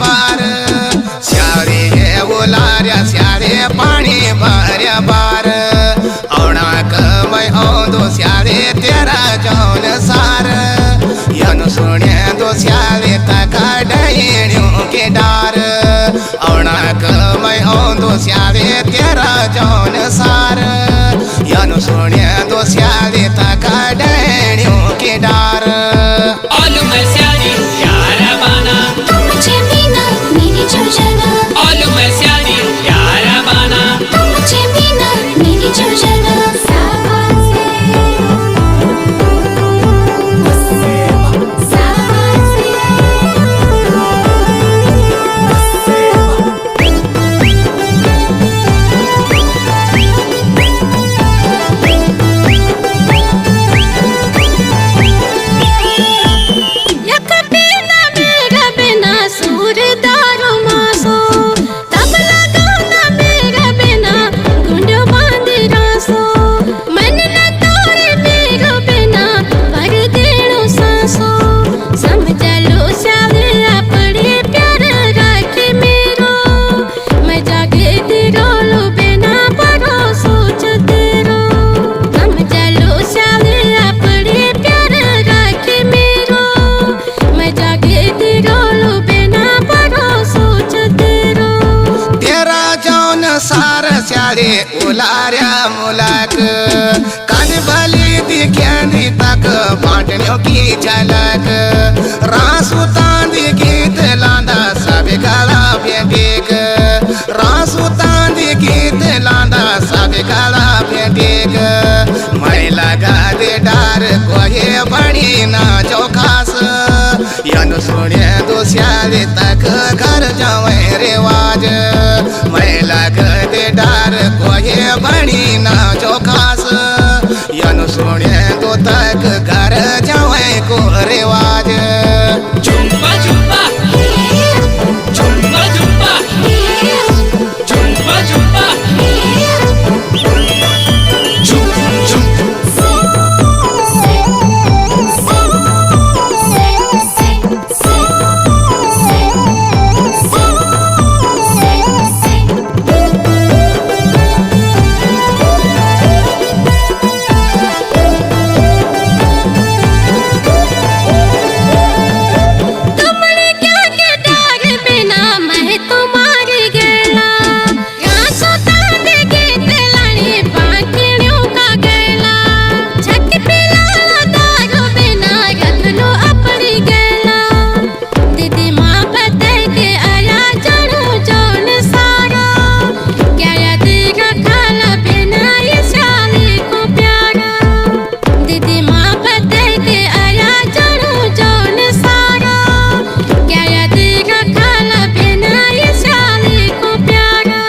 बार स्यारे है उलार्या स्यारे पानी भर्या बार औना कमय औंदो स्यारे तेरा जौन सार यन सुने दो स्यारे तका डैण्यों के डार औना कमय औंदो स्यारे तेरा जौन सार यन सुने दो स्यारे तका डैण्यों के डार ओलू मैं स्यारी यारा बाना तुम मुझे बिना मेरी जोजना ओलू मैं स्यारी यारा बाना तुम मुझे बिना मेरी जोजना साबासे साबासे यक बिना मेरा बिना सूर दारू मासो तबला गाना मेरा बिना गुंड बांधी रासो मन न तोरे मेरा बिना पर देणो सांसो समझ लो सावे अपने प्यार राखे मेरो मैं जागे तेरो लो बिना परो सोच तेरो समझ लो सावे अपने प्यार राखे मेरो मैं जागे तेरो लो बिना परो सोच तेरो तेरा जौन सार स्यारे उलार्या मुलाक कान भली दिख्यांदी तक बाटण्यों की झलक रासू तांदी गीत लांदा सब गला भेटेक रासू तांदी गीत लांदा सब गला भेटेक मैं लगा दे डार कोये बड़ी ना चौखास यन सुने दो स्यारे तक घर जावे रिवाज मैं लग दे डार कोये बड़ी ना चौखास यन सुने दो तक घर जावे को रिवाज Zumba Zumba Zumba Zumba Zumba Zumba तुमने क्या के डार बिना मैं तुम्हारी गेला रासो तांदे गीत लानी बांकड़ियों का गेला छक पिलाला दारू बिना रख लो अपनी गेला दीदी माँ बता के आया जानू जौन सारा क्या याद रखाला बिना ये साली को प्यारा दीदी माँ बता के आया जानू जौन सारा क्या याद रखाला बिना ये साली को प्यारा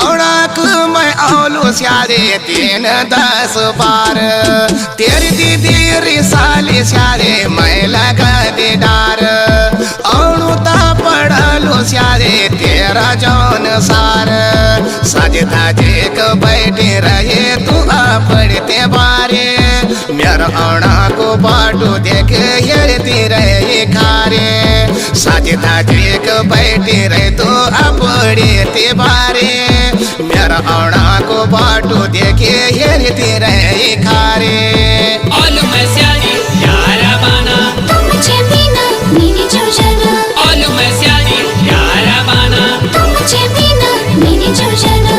औड़ाक मैं औलू स्यारे 3-10 बार तेरी दीदी रिसाली स्यारे मैं लगा दे डार औणु ता पड़लू स्यारे तेरा जौन सार सजता जेक बैठे रहे तू पढ़ते बारे मेरा औणा को बाटू देख हेरती रहे खारे सजता जेक बैठे रहे तू पढ़ते बारे मेरा औणा को बाटू देखे हेरती रहे खारे ओलू मैं स्यारी यारा बाना तुम मुझे बिना मेरी जोजना ओलू मैं स्यारी यारा बाना तुम मुझे बिना मेरी जोजना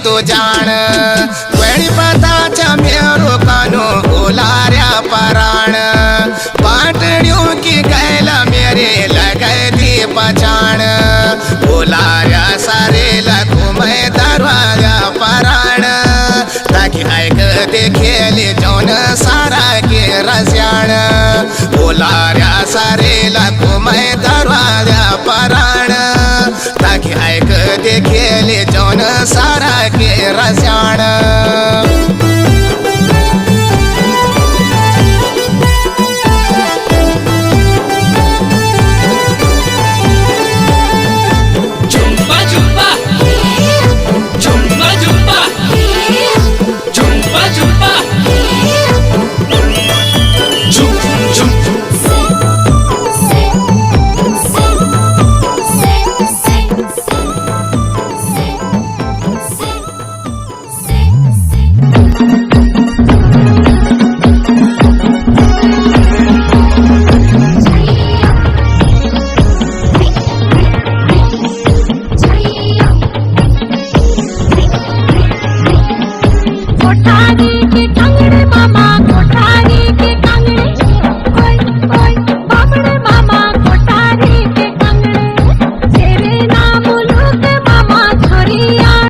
तू जाण गणपताच्या मेरो कानो उलाऱ्या पराण पाटड्यों की गैला मेरे लगे दी पछाण उलाऱ्या सारे लखू मैं दरवाजा पराण ताकि ऐक देखेले जौन सारा के रस्याण उलाऱ्या सारे लखू मैं दरवाजा पराण ताकि ऐक देखेले जौन सारा के रस्याण